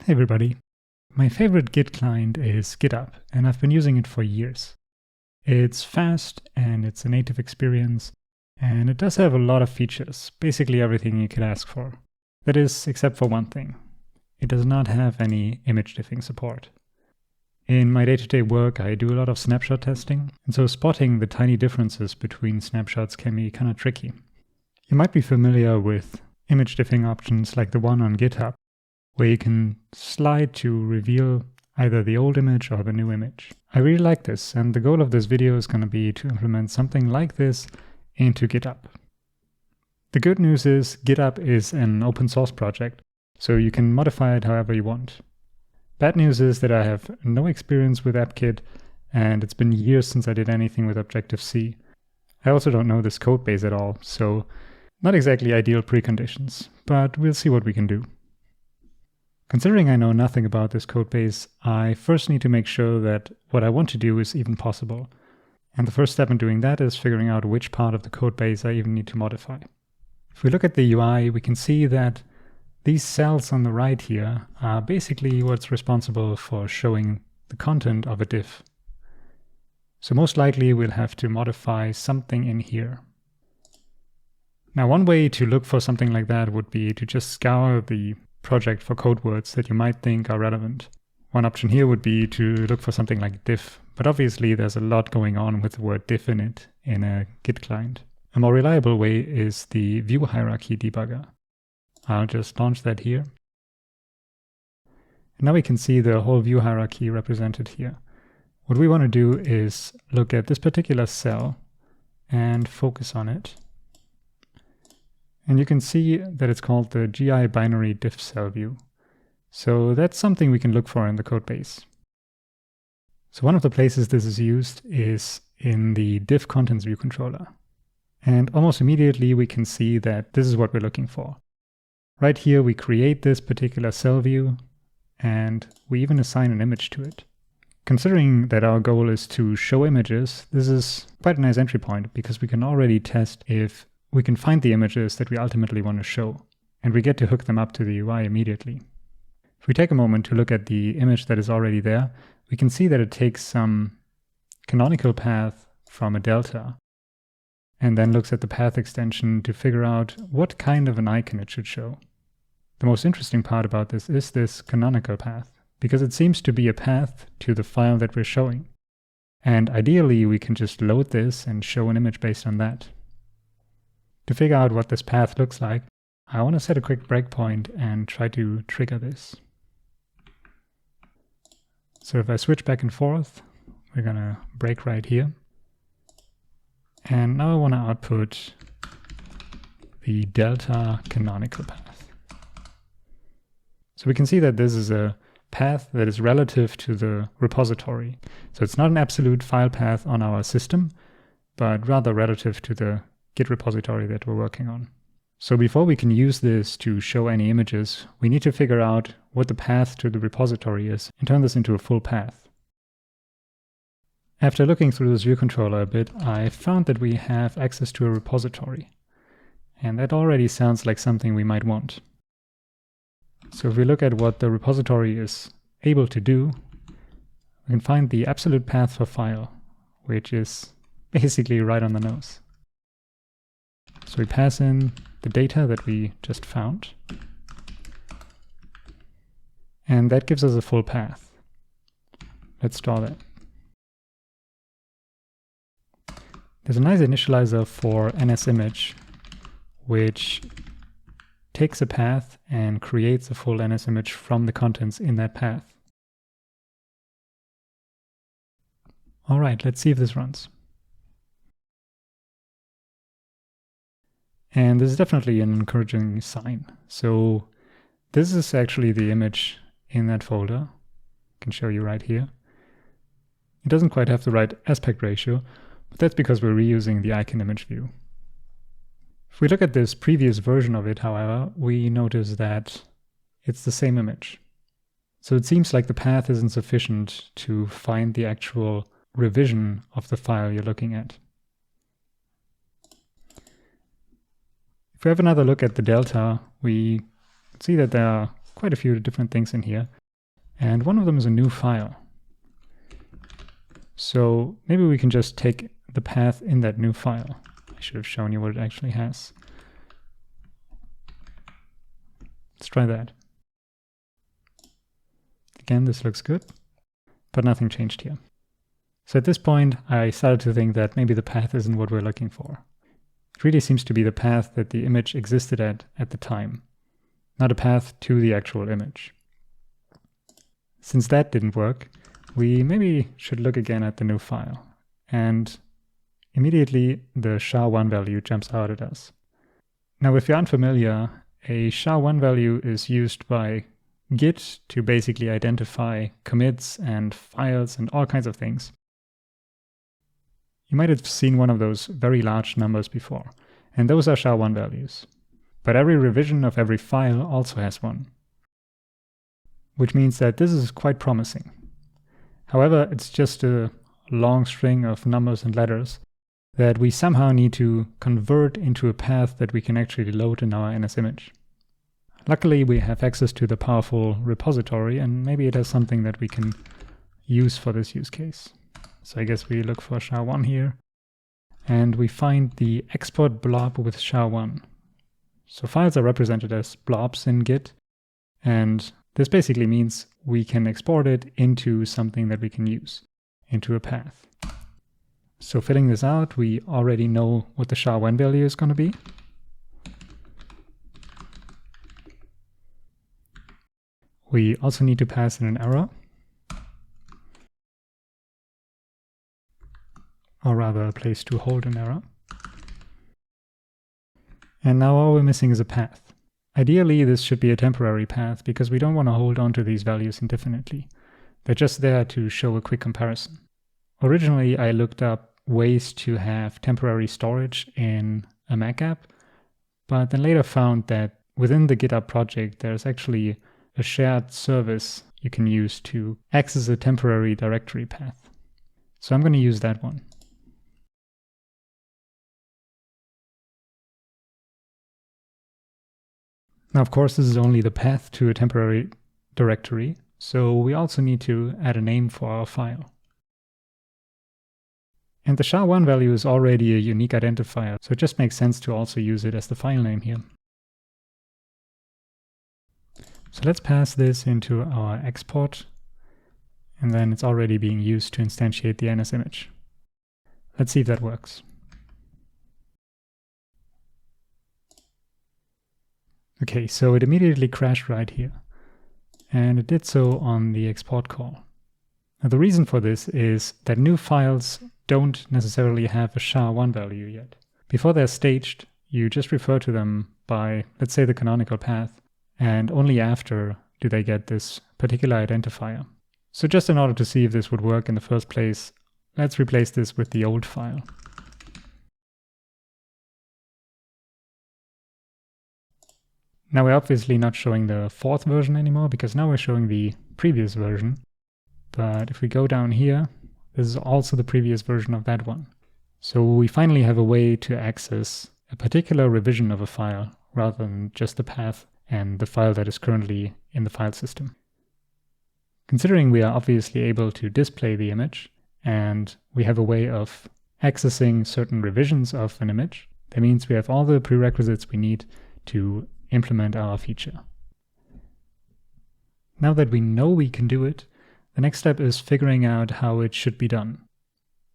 Hey everybody. My favorite Git client is GitUp, and I've been using it for years. It's fast and it's a native experience, and it does have a lot of features, basically everything you could ask for. That is, except for one thing. It does not have any image diffing support. In my day-to-day work, I do a lot of snapshot testing, and so spotting the tiny differences between snapshots can be kind of tricky. You might be familiar with image diffing options like the one on GitHub, where you can slide to reveal either the old image or the new image. I really like this, and the goal of this video is going to be to implement something like this into GitUp. The good news is GitUp is an open source project, so you can modify it however you want. Bad news is that I have no experience with AppKit, and it's been years since I did anything with Objective-C. I also don't know this code base at all, so not exactly ideal preconditions, but we'll see what we can do. Considering I know nothing about this codebase, I first need to make sure that what I want to do is even possible. And the first step in doing that is figuring out which part of the codebase I even need to modify. If we look at the UI, we can see that these cells on the right here are basically what's responsible for showing the content of a diff. So most likely we'll have to modify something in here. Now, one way to look for something like that would be to just scour the project for code words that you might think are relevant. One option here would be to look for something like diff, but obviously there's a lot going on with the word diff in it in a Git client. A more reliable way is the view hierarchy debugger. I'll just launch that here. And now we can see the whole view hierarchy represented here. What we want to do is look at this particular cell and focus on it. And you can see that it's called the GI binary diff cell view. So that's something we can look for in the code base. So one of the places this is used is in the diff contents view controller. And almost immediately we can see that this is what we're looking for. Right here we create this particular cell view, and we even assign an image to it. Considering that our goal is to show images, this is quite a nice entry point because we can already test if we can find the images that we ultimately want to show, and we get to hook them up to the UI immediately. If we take a moment to look at the image that is already there, we can see that it takes some canonical path from a delta, and then looks at the path extension to figure out what kind of an icon it should show. The most interesting part about this is this canonical path, because it seems to be a path to the file that we're showing. And ideally, we can just load this and show an image based on that. To figure out what this path looks like, I want to set a quick breakpoint and try to trigger this. So if I switch back and forth, we're going to break right here. And now I want to output the delta canonical path. So we can see that this is a path that is relative to the repository. So it's not an absolute file path on our system, but rather relative to the Git repository that we're working on. So before we can use this to show any images, we need to figure out what the path to the repository is and turn this into a full path. After looking through this view controller a bit, I found that we have access to a repository. And that already sounds like something we might want. So if we look at what the repository is able to do, we can find the absolute path for file, which is basically right on the nose. So we pass in the data that we just found, and that gives us a full path. Let's draw that. There's a nice initializer for NSImage, which takes a path and creates a full NSImage from the contents in that path. All right, let's see if this runs. And this is definitely an encouraging sign. So this is actually the image in that folder. I can show you right here. It doesn't quite have the right aspect ratio, but that's because we're reusing the icon image view. If we look at this previous version of it, however, we notice that it's the same image. So it seems like the path isn't sufficient to find the actual revision of the file you're looking at. If we have another look at the delta, we see that there are quite a few different things in here. And one of them is a new file. So maybe we can just take the path in that new file. I should have shown you what it actually has. Let's try that. Again, this looks good, but nothing changed here. So at this point, I started to think that maybe the path isn't what we're looking for. It really seems to be the path that the image existed at the time, not a path to the actual image. Since that didn't work, we maybe should look again at the new file. And immediately the SHA-1 value jumps out at us. Now, if you're unfamiliar, a SHA-1 value is used by Git to basically identify commits and files and all kinds of things. You might have seen one of those very large numbers before, and those are SHA-1 values. But every revision of every file also has one, which means that this is quite promising. However, it's just a long string of numbers and letters that we somehow need to convert into a path that we can actually load in our NS image. Luckily, we have access to the powerful repository, and maybe it has something that we can use for this use case. So I guess we look for SHA-1 here, and we find the export blob with SHA-1. So files are represented as blobs in Git, and this basically means we can export it into something that we can use, into a path. So filling this out, we already know what the SHA-1 value is going to be. We also need to pass in an error, or rather a place to hold an error. And now all we're missing is a path. Ideally, this should be a temporary path because we don't want to hold on to these values indefinitely. They're just there to show a quick comparison. Originally, I looked up ways to have temporary storage in a Mac app, but then later found that within the GitUp project, there's actually a shared service you can use to access a temporary directory path. So I'm going to use that one. Now, of course, this is only the path to a temporary directory, so we also need to add a name for our file. And the SHA-1 value is already a unique identifier, so it just makes sense to also use it as the file name here. So let's pass this into our export, and then it's already being used to instantiate the NS image. Let's see if that works. Okay, so it immediately crashed right here, and it did so on the export call. Now the reason for this is that new files don't necessarily have a SHA-1 value yet. Before they're staged, you just refer to them by, let's say, the canonical path, and only after do they get this particular identifier. So just in order to see if this would work in the first place, let's replace this with the old file. Now we're obviously not showing the fourth version anymore because now we're showing the previous version. But if we go down here, this is also the previous version of that one. So we finally have a way to access a particular revision of a file rather than just the path and the file that is currently in the file system. Considering we are obviously able to display the image and we have a way of accessing certain revisions of an image, that means we have all the prerequisites we need to implement our feature. Now that we know we can do it, the next step is figuring out how it should be done.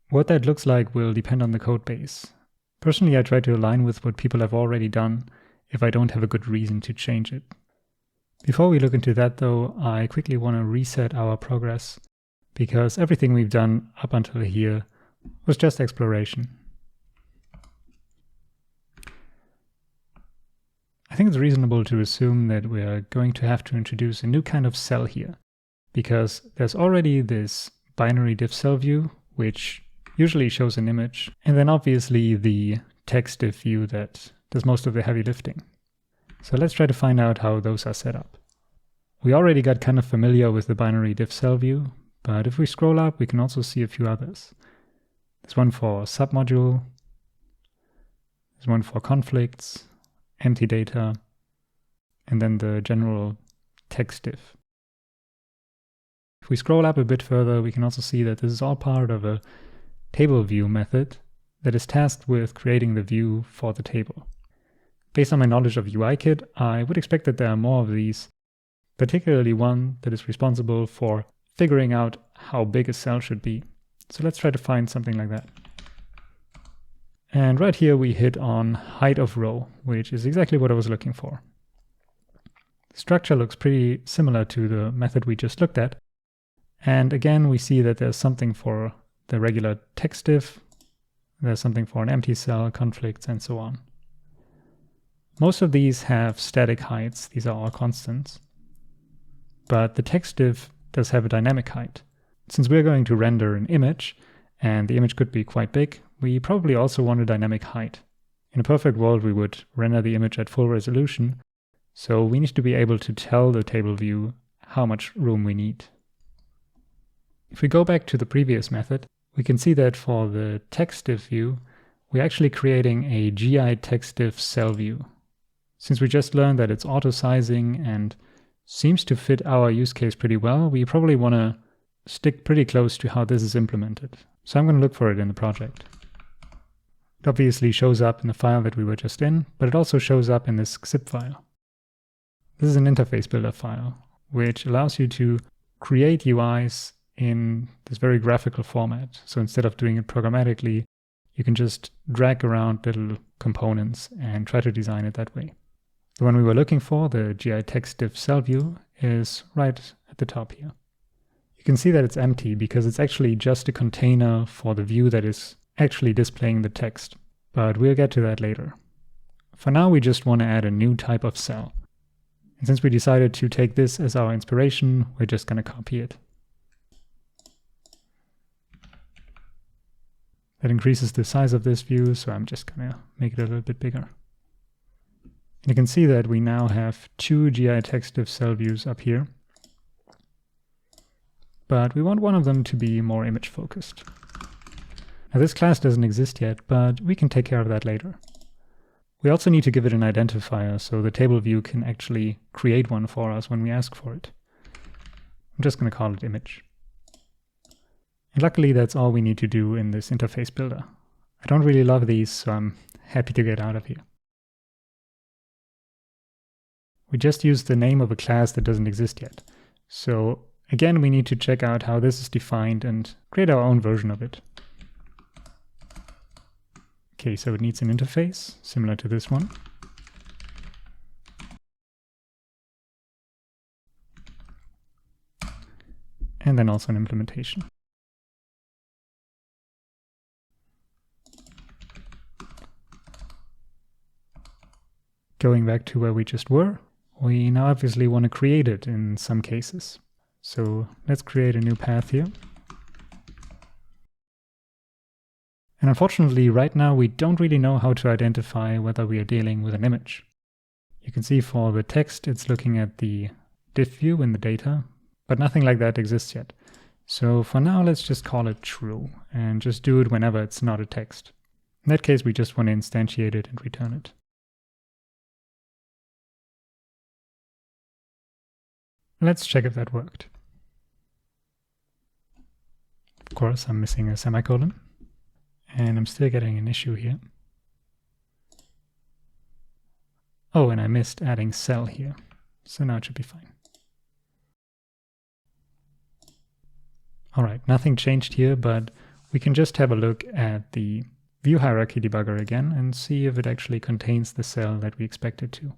What that looks like will depend on the code base. Personally, I try to align with what people have already done if I don't have a good reason to change it. Before we look into that though, I quickly want to reset our progress because everything we've done up until here was just exploration. I think it's reasonable to assume that we are going to have to introduce a new kind of cell here, because there's already this binary diff cell view, which usually shows an image, and then obviously the text diff view that does most of the heavy lifting. So let's try to find out how those are set up. We already got kind of familiar with the binary diff cell view, but if we scroll up, we can also see a few others. There's one for submodule, there's one for conflicts, empty data, and then the general text diff. If we scroll up a bit further, we can also see that this is all part of a table view method that is tasked with creating the view for the table. Based on my knowledge of UIKit, I would expect that there are more of these, particularly one that is responsible for figuring out how big a cell should be. So let's try to find something like that. And right here we hit on height of row, which is exactly what I was looking for. The structure looks pretty similar to the method we just looked at. And again, we see that there's something for the regular text diff, there's something for an empty cell, conflicts, and so on. Most of these have static heights, these are all constants. But the text diff does have a dynamic height. Since we're going to render an image, and the image could be quite big, we probably also want a dynamic height. In a perfect world, we would render the image at full resolution, so we need to be able to tell the table view how much room we need. If we go back to the previous method, we can see that for the text diff view, we're actually creating a GI text diff cell view. Since we just learned that it's auto-sizing and seems to fit our use case pretty well, we probably want to stick pretty close to how this is implemented. So I'm going to look for it in the project. It obviously shows up in the file that we were just in, but it also shows up in this zip file. This is an interface builder file, which allows you to create UIs in this very graphical format. So instead of doing it programmatically, you can just drag around little components and try to design it that way. The one we were looking for, the GI text diff cell view, is right at the top here. You can see that it's empty because it's actually just a container for the view that is actually displaying the text, but we'll get to that later. For now, we just want to add a new type of cell. And since we decided to take this as our inspiration, we're just going to copy it. That increases the size of this view, so I'm just going to make it a little bit bigger. And you can see that we now have two GI text diff cell views up here. But we want one of them to be more image focused. Now this class doesn't exist yet, but we can take care of that later. We also need to give it an identifier so the table view can actually create one for us when we ask for it. I'm just going to call it image. And luckily that's all we need to do in this interface builder. I don't really love these, so I'm happy to get out of here. We just used the name of a class that doesn't exist yet. So again, we need to check out how this is defined and create our own version of it. Okay, so it needs an interface, similar to this one. And then also an implementation. Going back to where we just were, we now obviously want to create it in some cases. So let's create a new path here. And unfortunately, right now, we don't really know how to identify whether we are dealing with an image. You can see for the text, it's looking at the diff view in the data, but nothing like that exists yet. So for now, let's just call it true and just do it whenever it's not a text. In that case, we just want to instantiate it and return it. Let's check if that worked. Of course, I'm missing a semicolon, and I'm still getting an issue here. Oh, and I missed adding cell here, so now it should be fine. All right, nothing changed here, but we can just have a look at the view hierarchy debugger again and see if it actually contains the cell that we expect it to.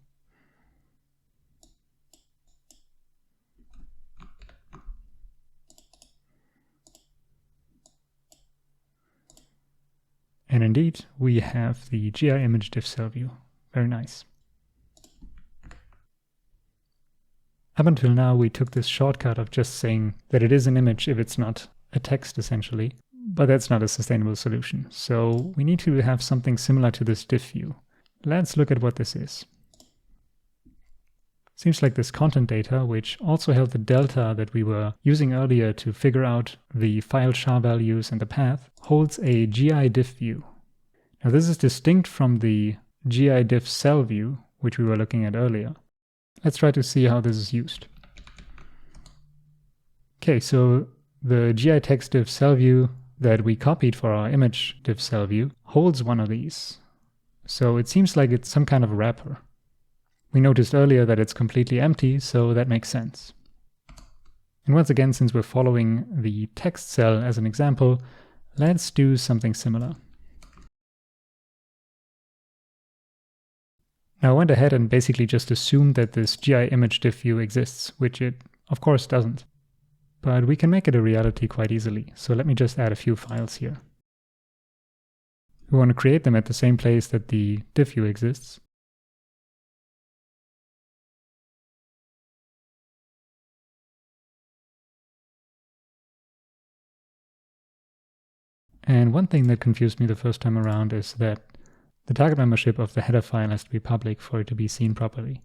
And indeed, we have the GI image diff cell view. Very nice. Up until now, we took this shortcut of just saying that it is an image if it's not a text, essentially. But that's not a sustainable solution. So we need to have something similar to this diff view. Let's look at what this is. Seems like this content data, which also held the delta that we were using earlier to figure out the file char values and the path, holds a GI diff view. Now this is distinct from the GI diff cell view, which we were looking at earlier. Let's try to see how this is used. Okay, so the GI text div cell view that we copied for our image div cell view holds one of these. So it seems like it's some kind of a wrapper. We noticed earlier that it's completely empty, so that makes sense. And once again, since we're following the text cell as an example, let's do something similar. Now I went ahead and basically just assumed that this GI image div view exists, which it of course doesn't. But we can make it a reality quite easily, so let me just add a few files here. We want to create them at the same place that the div view exists. And one thing that confused me the first time around is that the target membership of the header file has to be public for it to be seen properly.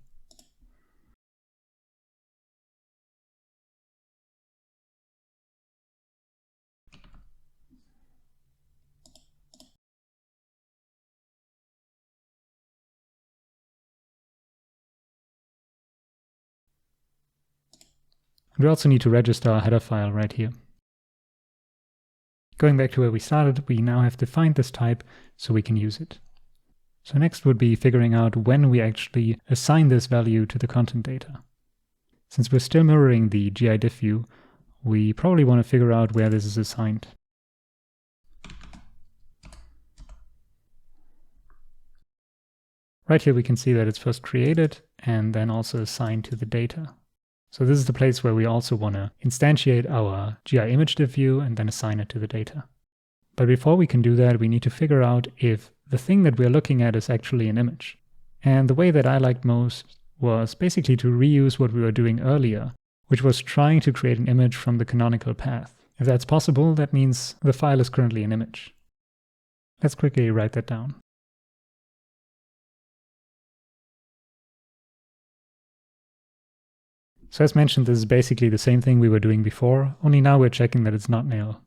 We also need to register our header file right here. Going back to where we started, we now have defined this type so we can use it. So next would be figuring out when we actually assign this value to the content data. Since we're still mirroring the GI div view, we probably want to figure out where this is assigned. Right here we can see that it's first created and then also assigned to the data. So this is the place where we also want to instantiate our GI image div view and then assign it to the data. But before we can do that, we need to figure out if the thing that we're looking at is actually an image. And the way that I liked most was basically to reuse what we were doing earlier, which was trying to create an image from the canonical path. If that's possible, that means the file is currently an image. Let's quickly write that down. So as mentioned, this is basically the same thing we were doing before, only now we're checking that it's not nil.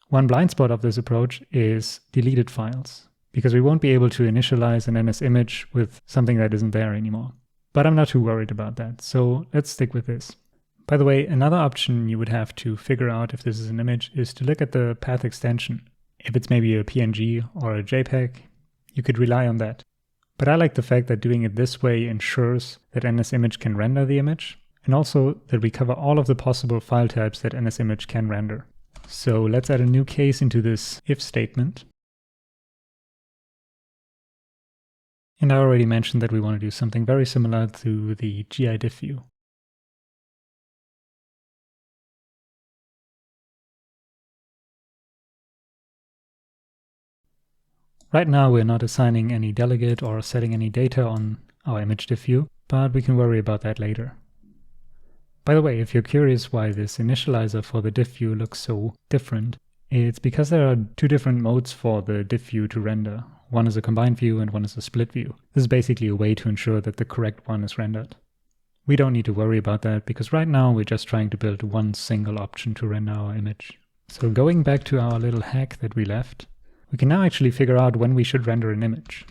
One blind spot of this approach is deleted files, because we won't be able to initialize an NS image with something that isn't there anymore. But I'm not too worried about that, so let's stick with this. By the way, another option you would have to figure out if this is an image is to look at the path extension. If it's maybe a PNG or a JPEG, you could rely on that. But I like the fact that doing it this way ensures that NSImage can render the image, and also that we cover all of the possible file types that NSImage can render. So let's add a new case into this if statement. And I already mentioned that we want to do something very similar to the GI diff view. Right now we're not assigning any delegate or setting any data on our image diff view, but we can worry about that later. By the way, if you're curious why this initializer for the diff view looks so different, it's because there are two different modes for the diff view to render. One is a combined view and one is a split view. This is basically a way to ensure that the correct one is rendered. We don't need to worry about that because right now we're just trying to build one single option to render our image. So going back to our little hack that we left, we can now actually figure out when we should render an image.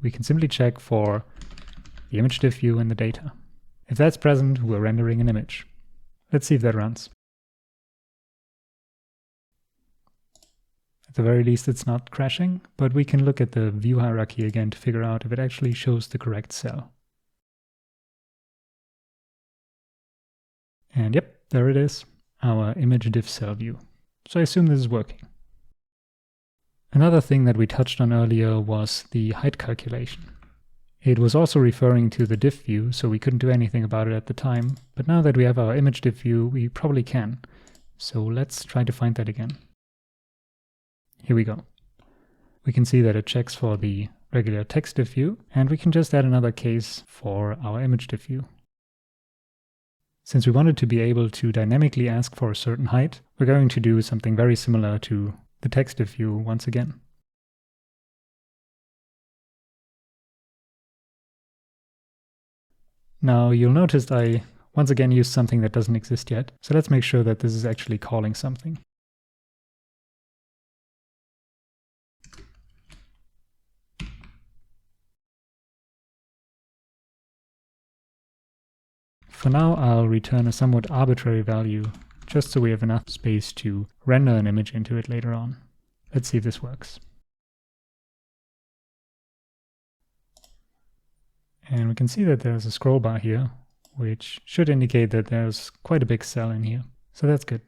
We can simply check for the image diff view and the data. If that's present, we're rendering an image. Let's see if that runs. At the very least, it's not crashing, but we can look at the view hierarchy again to figure out if it actually shows the correct cell. And yep, there it is, our image diff cell view. So I assume this is working. Another thing that we touched on earlier was the height calculation. It was also referring to the diff view, so we couldn't do anything about it at the time, but now that we have our image diff view, we probably can. So let's try to find that again. Here we go. We can see that it checks for the regular text diff view, and we can just add another case for our image diff view. Since we wanted to be able to dynamically ask for a certain height, we're going to do something very similar to the text diff view once again. Now you'll notice I once again used something that doesn't exist yet, so let's make sure that this is actually calling something. For now, I'll return a somewhat arbitrary value just so we have enough space to render an image into it later on. Let's see if this works. And we can see that there's a scroll bar here, which should indicate that there's quite a big cell in here. So that's good.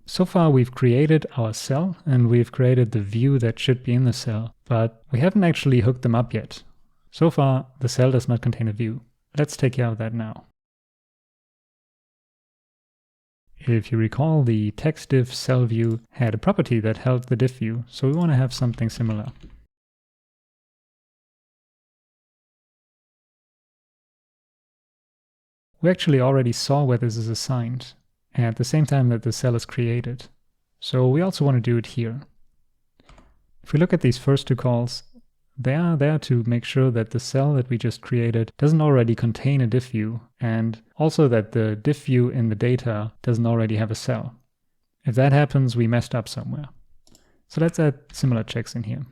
So far we've created our cell and we've created the view that should be in the cell, but we haven't actually hooked them up yet. So far the cell does not contain a view. Let's take care of that now. If you recall, the text diff cell view had a property that held the diff view, so we want to have something similar. We actually already saw where this is assigned at the same time that the cell is created. So we also want to do it here. If we look at these first two calls, they are there to make sure that the cell that we just created doesn't already contain a diff view, and also that the diff view in the data doesn't already have a cell. If that happens, we messed up somewhere. So let's add similar checks in here.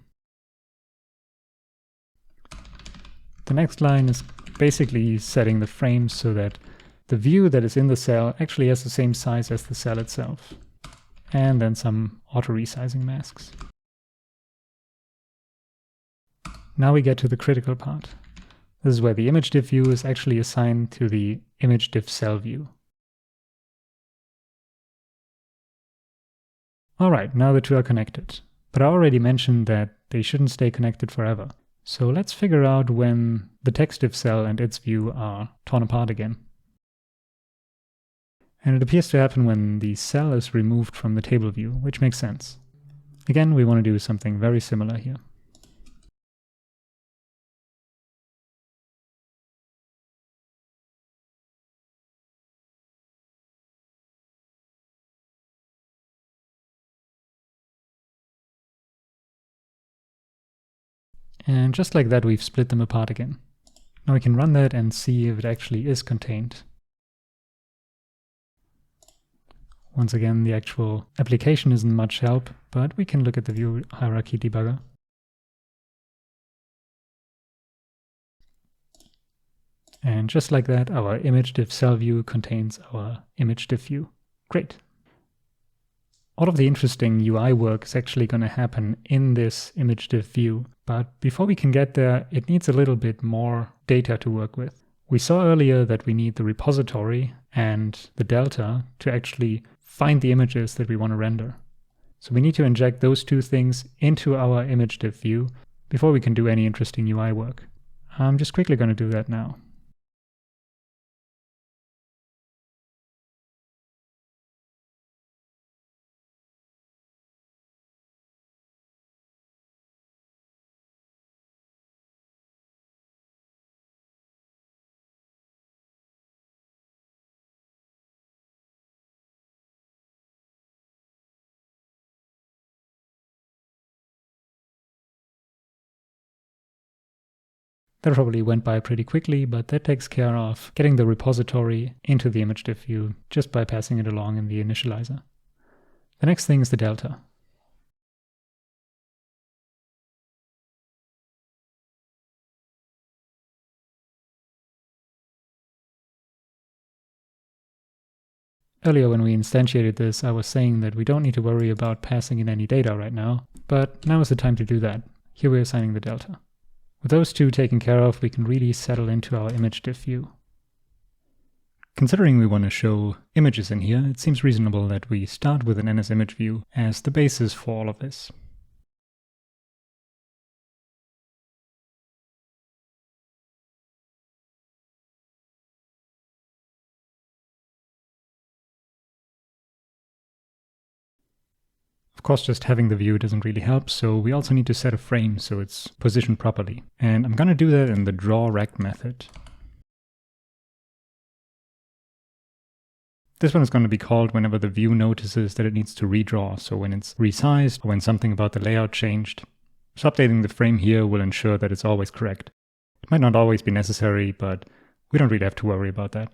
The next line is basically setting the frame so that the view that is in the cell actually has the same size as the cell itself. And then some auto-resizing masks. Now we get to the critical part. This is where the image diff view is actually assigned to the image diff cell view. Alright, now the two are connected. But I already mentioned that they shouldn't stay connected forever. So let's figure out when the text diff cell and its view are torn apart again. And it appears to happen when the cell is removed from the table view, which makes sense. Again, we want to do something very similar here. And just like that, we've split them apart again. Now we can run that and see if it actually is contained. Once again, the actual application isn't much help, but we can look at the view hierarchy debugger. And just like that, our image diff cell view contains our image diff view. Great. All of the interesting UI work is actually going to happen in this image diff view, but before we can get there, it needs a little bit more data to work with. We saw earlier that we need the repository and the delta to actually find the images that we want to render. So we need to inject those two things into our image diff view before we can do any interesting UI work. I'm just quickly going to do that now. That probably went by pretty quickly, but that takes care of getting the repository into the image diff view just by passing it along in the initializer. The next thing is the delta. Earlier when we instantiated this, I was saying that we don't need to worry about passing in any data right now, but now is the time to do that. Here we're assigning the delta. With those two taken care of, we can really settle into our image diff view. Considering we want to show images in here, it seems reasonable that we start with an NSImage view as the basis for all of this. Of course, just having the view doesn't really help, so we also need to set a frame so it's positioned properly. And I'm going to do that in the drawRect method. This one is going to be called whenever the view notices that it needs to redraw, so when it's resized or when something about the layout changed. So updating the frame here will ensure that it's always correct. It might not always be necessary, but we don't really have to worry about that.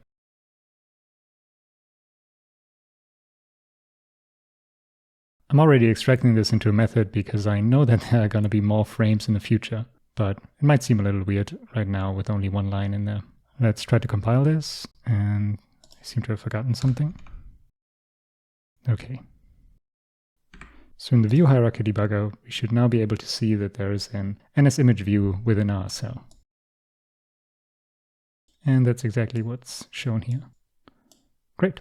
I'm already extracting this into a method because I know that there are going to be more frames in the future, but it might seem a little weird right now with only one line in there. Let's try to compile this, and I seem to have forgotten something. Okay. So in the view hierarchy debugger, we should now be able to see that there is an NSImage view within our cell. And that's exactly what's shown here. Great.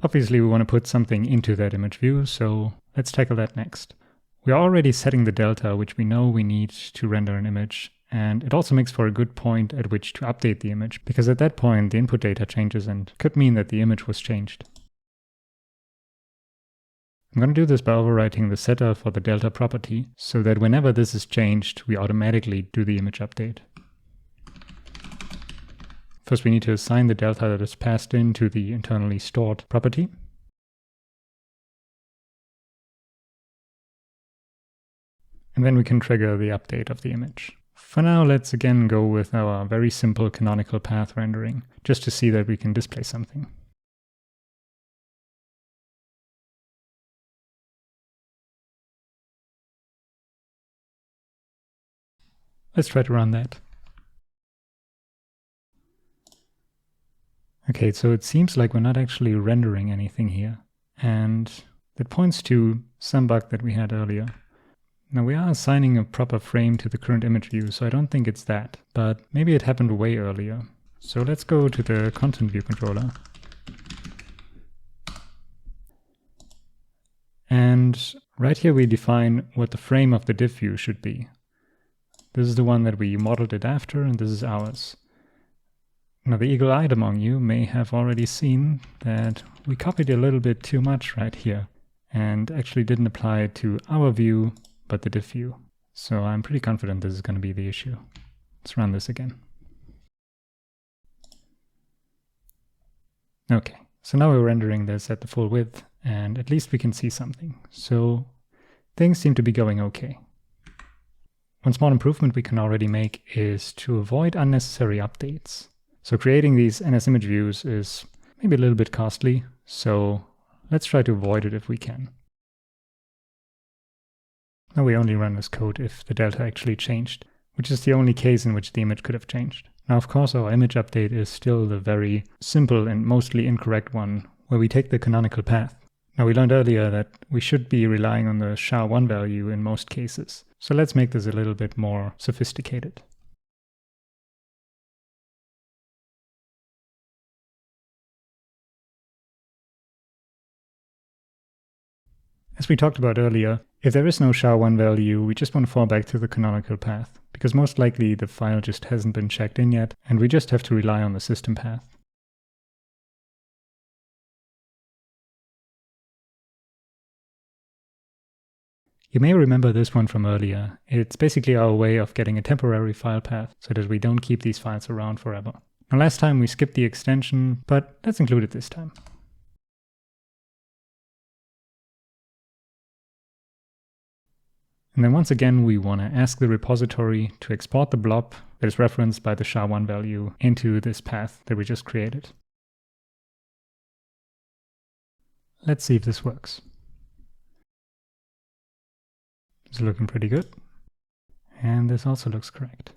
Obviously, we want to put something into that image view, so let's tackle that next. We're already setting the delta, which we know we need to render an image, and it also makes for a good point at which to update the image, because at that point the input data changes and could mean that the image was changed. I'm going to do this by overwriting the setter for the delta property, so that whenever this is changed, we automatically do the image update. First, we need to assign the delta that is passed into the internally stored property. And then we can trigger the update of the image. For now, let's again go with our very simple canonical path rendering, just to see that we can display something. Let's try to run that. Okay, so it seems like we're not actually rendering anything here. And that points to some bug that we had earlier. Now we are assigning a proper frame to the current image view, so I don't think it's that, but maybe it happened way earlier. So let's go to the content view controller. And right here we define what the frame of the diff view should be. This is the one that we modeled it after, and this is ours. Now the eagle-eyed among you may have already seen that we copied a little bit too much right here, and actually didn't apply it to our view, but the diff view. So I'm pretty confident this is going to be the issue. Let's run this again. Okay, so now we're rendering this at the full width, and at least we can see something. So things seem to be going okay. One small improvement we can already make is to avoid unnecessary updates. So creating these NSImage views is maybe a little bit costly, so let's try to avoid it if we can. Now we only run this code if the delta actually changed, which is the only case in which the image could have changed. Now of course our image update is still the very simple and mostly incorrect one, where we take the canonical path. Now we learned earlier that we should be relying on the SHA-1 value in most cases. So let's make this a little bit more sophisticated. As we talked about earlier, if there is no SHA-1 value, we just want to fall back to the canonical path, because most likely the file just hasn't been checked in yet, and we just have to rely on the system path. You may remember this one from earlier. It's basically our way of getting a temporary file path so that we don't keep these files around forever. Now last time we skipped the extension, but let's include it this time. And then once again, we want to ask the repository to export the blob that is referenced by the SHA-1 value into this path that we just created. Let's see if this works. It's looking pretty good. And this also looks correct.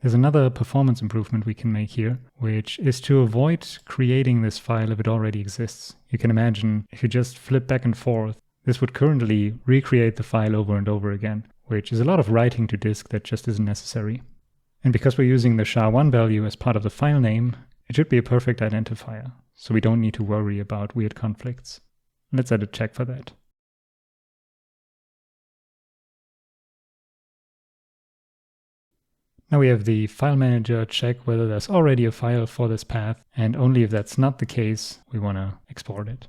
There's another performance improvement we can make here, which is to avoid creating this file if it already exists. You can imagine if you just flip back and forth, this would currently recreate the file over and over again, which is a lot of writing to disk that just isn't necessary. And because we're using the SHA-1 value as part of the file name, it should be a perfect identifier, so we don't need to worry about weird conflicts. Let's add a check for that. Now we have the file manager check whether there's already a file for this path, and only if that's not the case, we want to export it.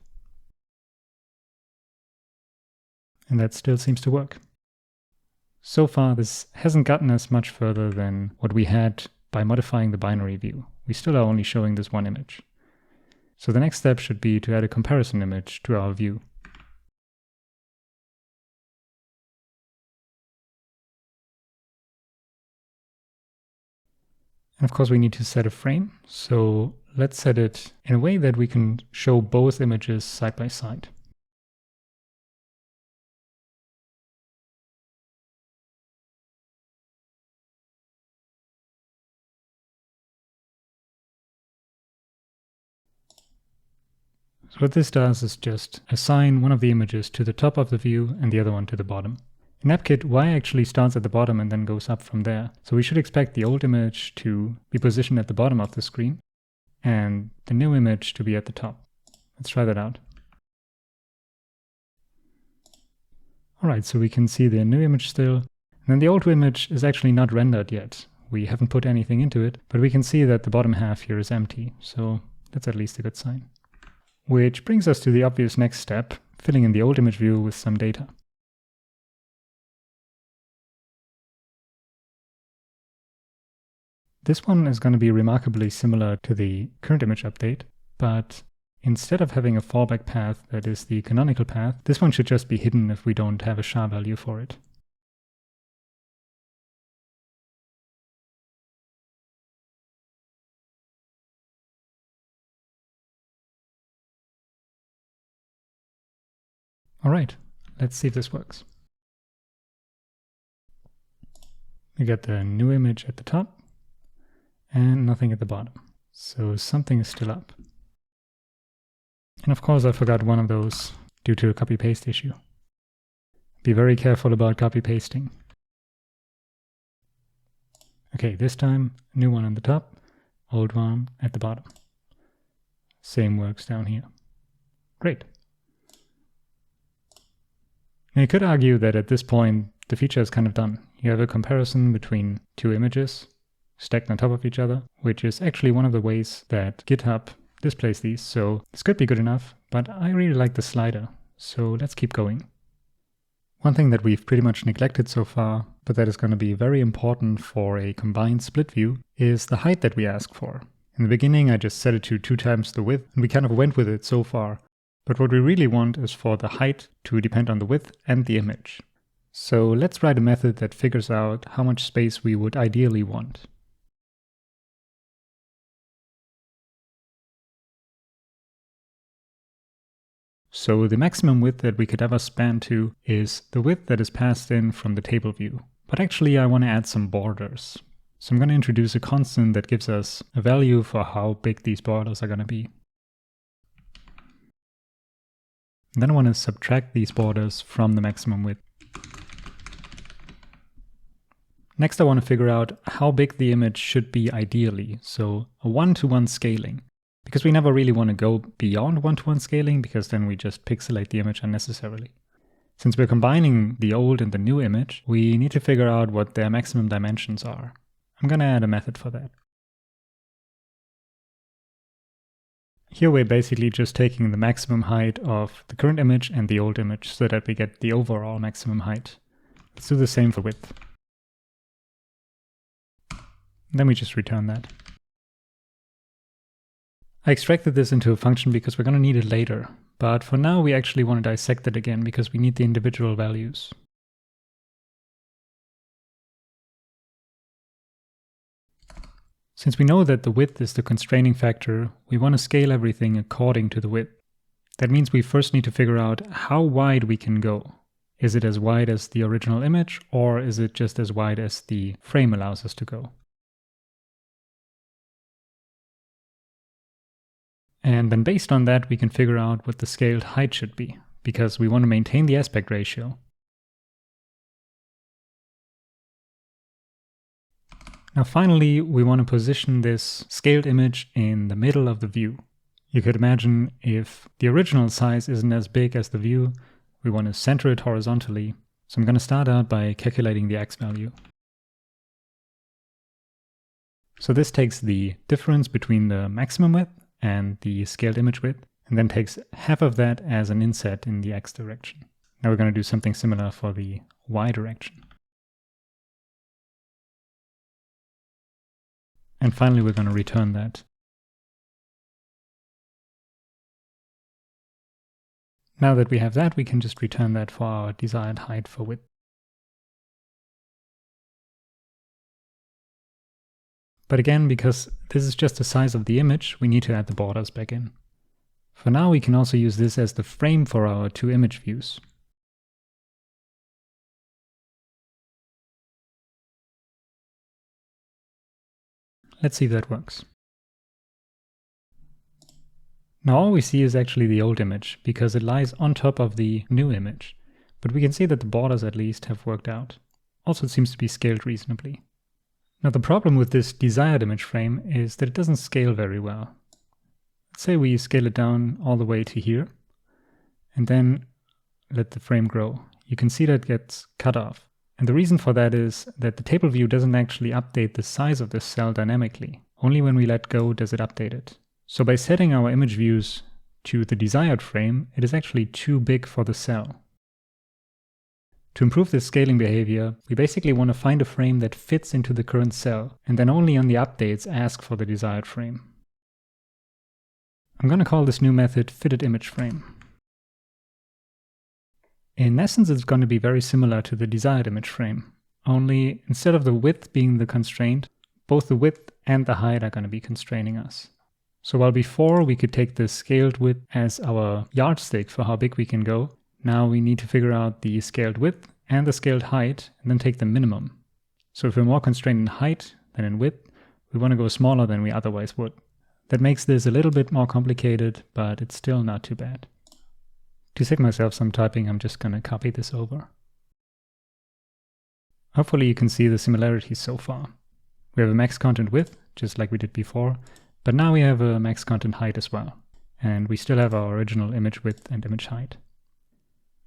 And that still seems to work. So far, this hasn't gotten us much further than what we had by modifying the binary view. We still are only showing this one image. So the next step should be to add a comparison image to our view. And of course, we need to set a frame. So let's set it in a way that we can show both images side by side. So what this does is just assign one of the images to the top of the view and the other one to the bottom. In AppKit, Y actually starts at the bottom and then goes up from there. So we should expect the old image to be positioned at the bottom of the screen and the new image to be at the top. Let's try that out. All right, so we can see the new image still. And then the old image is actually not rendered yet. We haven't put anything into it, but we can see that the bottom half here is empty. So that's at least a good sign. Which brings us to the obvious next step, filling in the old image view with some data. This one is going to be remarkably similar to the current image update, but instead of having a fallback path that is the canonical path, this one should just be hidden if we don't have a SHA value for it. All right, let's see if this works. We get the new image at the top and nothing at the bottom. So something is still up. And of course I forgot one of those due to a copy-paste issue. Be very careful about copy-pasting. Okay, this time, new one on the top, old one at the bottom. Same works down here. Great. Now you could argue that at this point, the feature is kind of done. You have a comparison between two images stacked on top of each other, which is actually one of the ways that GitHub displays these, so this could be good enough, but I really like the slider, so let's keep going. One thing that we've pretty much neglected so far, but that is going to be very important for a combined split view, is the height that we ask for. In the beginning I just set it to 2 times the width, and we kind of went with it so far, but what we really want is for the height to depend on the width and the image. So let's write a method that figures out how much space we would ideally want. So the maximum width that we could ever span to is the width that is passed in from the table view. But actually I want to add some borders. So I'm going to introduce a constant that gives us a value for how big these borders are going to be. And then I want to subtract these borders from the maximum width. Next I want to figure out how big the image should be ideally, so a 1-to-1 scaling. Because we never really want to go beyond 1-to-1 scaling, because then we just pixelate the image unnecessarily. Since we're combining the old and the new image, we need to figure out what their maximum dimensions are. I'm going to add a method for that. Here we're basically just taking the maximum height of the current image and the old image so that we get the overall maximum height. Let's do the same for width. Then we just return that. I extracted this into a function because we're going to need it later, but for now we actually want to dissect it again because we need the individual values. Since we know that the width is the constraining factor, we want to scale everything according to the width. That means we first need to figure out how wide we can go. Is it as wide as the original image, or is it just as wide as the frame allows us to go? And then based on that, we can figure out what the scaled height should be, because we want to maintain the aspect ratio. Now finally, we want to position this scaled image in the middle of the view. You could imagine if the original size isn't as big as the view, we want to center it horizontally. So I'm going to start out by calculating the x value. So this takes the difference between the maximum width and the scaled image width, and then takes half of that as an inset in the x direction. Now we're going to do something similar for the y direction. And finally, we're going to return that. Now that we have that, we can just return that for our desired height for width. But again, because this is just the size of the image, we need to add the borders back in. For now, we can also use this as the frame for our two image views. Let's see if that works. Now all we see is actually the old image because it lies on top of the new image. But we can see that the borders at least have worked out. Also, it seems to be scaled reasonably. Now the problem with this desired image frame is that it doesn't scale very well. Let's say we scale it down all the way to here and then let the frame grow. You can see that it gets cut off. And the reason for that is that the table view doesn't actually update the size of this cell dynamically. Only when we let go does it update it. So by setting our image views to the desired frame, it is actually too big for the cell. To improve this scaling behavior, we basically want to find a frame that fits into the current cell, and then only on the updates ask for the desired frame. I'm going to call this new method fitted_image_frame. In essence, it's going to be very similar to the desired image frame, only instead of the width being the constraint, both the width and the height are going to be constraining us. So while before we could take the scaled width as our yardstick for how big we can go, now we need to figure out the scaled width and the scaled height and then take the minimum. So if we're more constrained in height than in width, we want to go smaller than we otherwise would. That makes this a little bit more complicated, but it's still not too bad. To save myself some typing, I'm just going to copy this over. Hopefully you can see the similarities so far. We have a max content width, just like we did before, but now we have a max content height as well. And we still have our original image width and image height.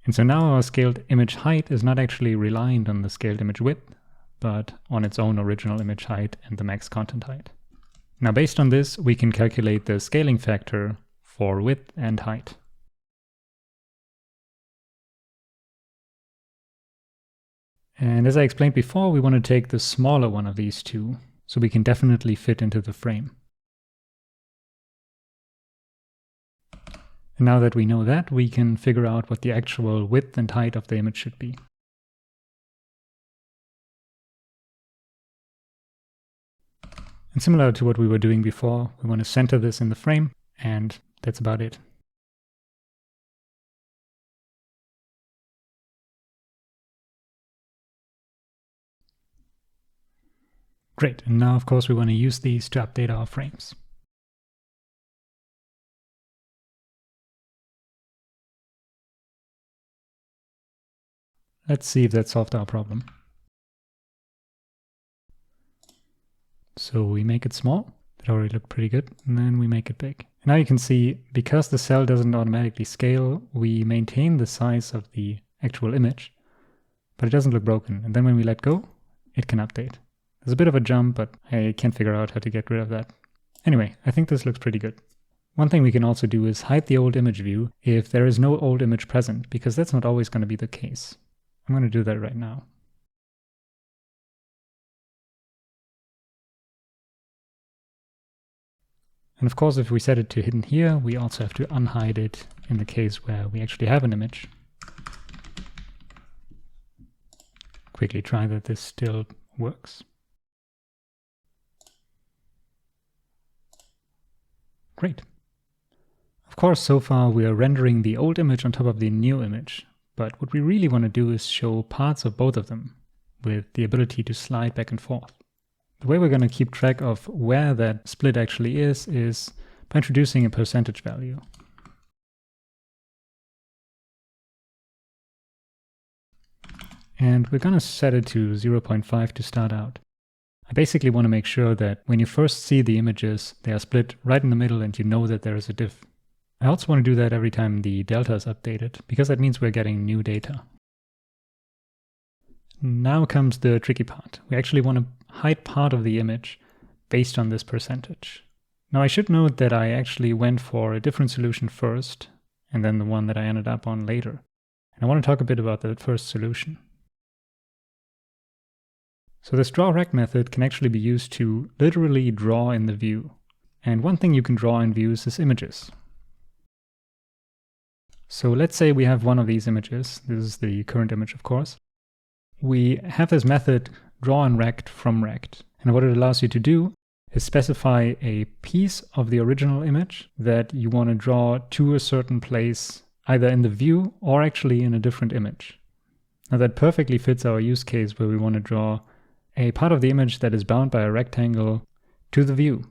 And so now our scaled image height is not actually reliant on the scaled image width, but on its own original image height and the max content height. Now based on this, we can calculate the scaling factor for width and height. And as I explained before, we want to take the smaller one of these two, so we can definitely fit into the frame. And now that we know that, we can figure out what the actual width and height of the image should be. And similar to what we were doing before, we want to center this in the frame, and that's about it. Great, and now of course we want to use these to update our frames. Let's see if that solved our problem. So we make it small, that already looked pretty good, and then we make it big. And now you can see, because the cell doesn't automatically scale, we maintain the size of the actual image, but it doesn't look broken. And then when we let go, it can update. There's a bit of a jump, but I can't figure out how to get rid of that. Anyway, I think this looks pretty good. One thing we can also do is hide the old image view if there is no old image present, because that's not always going to be the case. I'm going to do that right now. And of course, if we set it to hidden here, we also have to unhide it in the case where we actually have an image. Quickly try that this still works. Great. Of course, so far we are rendering the old image on top of the new image, but what we really want to do is show parts of both of them with the ability to slide back and forth. The way we're going to keep track of where that split actually is by introducing a percentage value. And we're going to set it to 0.5 to start out. I basically want to make sure that when you first see the images, they are split right in the middle and you know that there is a diff. I also want to do that every time the delta is updated, because that means we're getting new data. Now comes the tricky part. We actually want to hide part of the image based on this percentage. Now I should note that I actually went for a different solution first, and then the one that I ended up on later. And I want to talk a bit about that first solution. So this drawRect method can actually be used to literally draw in the view. And one thing you can draw in views is images. So let's say we have one of these images. This is the current image, of course. We have this method draw in rect from rect. And what it allows you to do is specify a piece of the original image that you want to draw to a certain place, either in the view or actually in a different image. Now that perfectly fits our use case where we want to draw a part of the image that is bound by a rectangle to the view.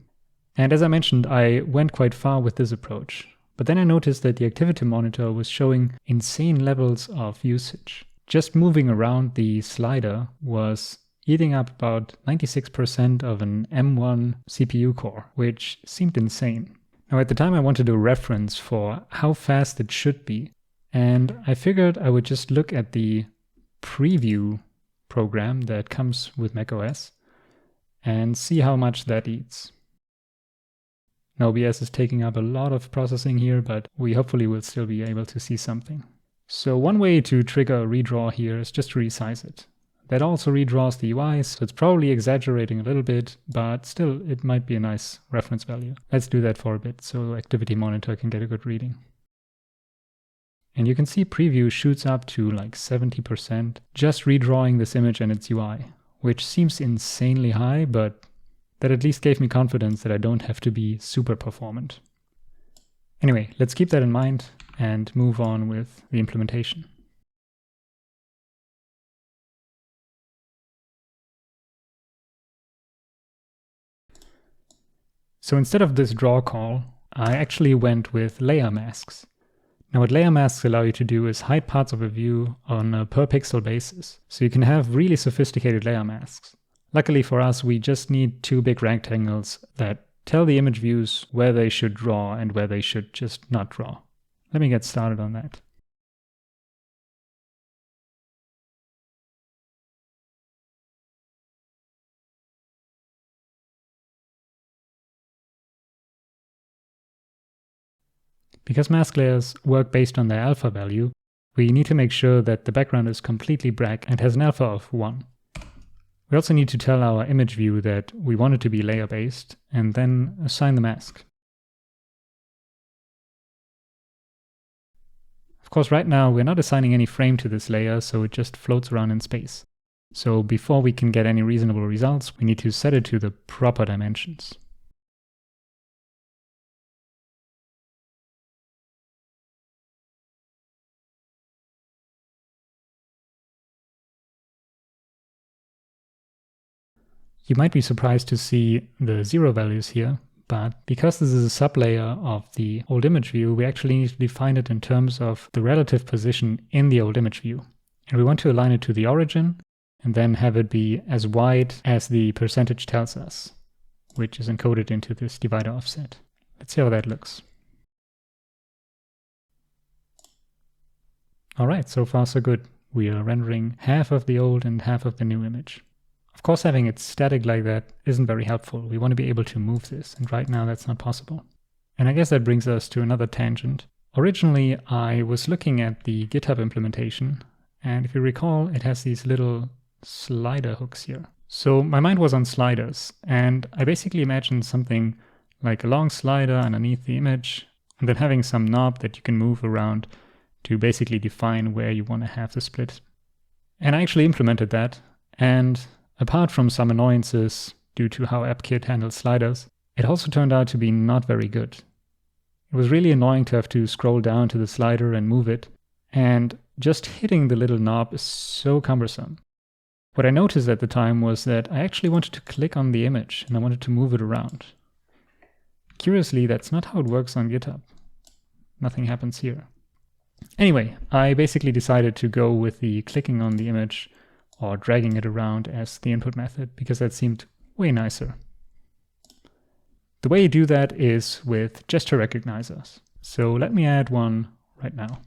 And as I mentioned, I went quite far with this approach. But then I noticed that the activity monitor was showing insane levels of usage. Just moving around the slider was eating up about 96% of an M1 CPU core, which seemed insane. Now at the time I wanted a reference for how fast it should be, and I figured I would just look at the preview program that comes with macOS and see how much that eats. Now OBS is taking up a lot of processing here, but we hopefully will still be able to see something. So one way to trigger a redraw here is just to resize it. That also redraws the UI, so it's probably exaggerating a little bit, but still it might be a nice reference value. Let's do that for a bit so Activity Monitor can get a good reading. And you can see preview shoots up to like 70% just redrawing this image and its UI, which seems insanely high, but that at least gave me confidence that I don't have to be super performant. Anyway, let's keep that in mind and move on with the implementation. So instead of this draw call, I actually went with layer masks. Now what layer masks allow you to do is hide parts of a view on a per pixel basis. So you can have really sophisticated layer masks. Luckily for us, we just need two big rectangles that tell the image views where they should draw and where they should just not draw. Let me get started on that. Because mask layers work based on their alpha value, we need to make sure that the background is completely black and has an alpha of 1. We also need to tell our image view that we want it to be layer-based and then assign the mask. Of course, right now we're not assigning any frame to this layer, so it just floats around in space. So before we can get any reasonable results, we need to set it to the proper dimensions. You might be surprised to see the 0 values here, but because this is a sublayer of the old image view, we actually need to define it in terms of the relative position in the old image view. And we want to align it to the origin and then have it be as wide as the percentage tells us, which is encoded into this divider offset. Let's see how that looks. All right, so far so good. We are rendering half of the old and half of the new image. Of course, having it static like that isn't very helpful. We want to be able to move this, and right now that's not possible. And I guess that brings us to another tangent. Originally, I was looking at the GitHub implementation, and if you recall, it has these little slider hooks here. So my mind was on sliders, and I basically imagined something like a long slider underneath the image, and then having some knob that you can move around to basically define where you want to have the split. And I actually implemented that, and apart from some annoyances due to how AppKit handles sliders, it also turned out to be not very good. It was really annoying to have to scroll down to the slider and move it, and just hitting the little knob is so cumbersome. What I noticed at the time was that I actually wanted to click on the image and I wanted to move it around. Curiously, that's not how it works on GitHub. Nothing happens here. Anyway, I basically decided to go with the clicking on the image or dragging it around as the input method because that seemed way nicer. The way you do that is with gesture recognizers. So let me add one right now.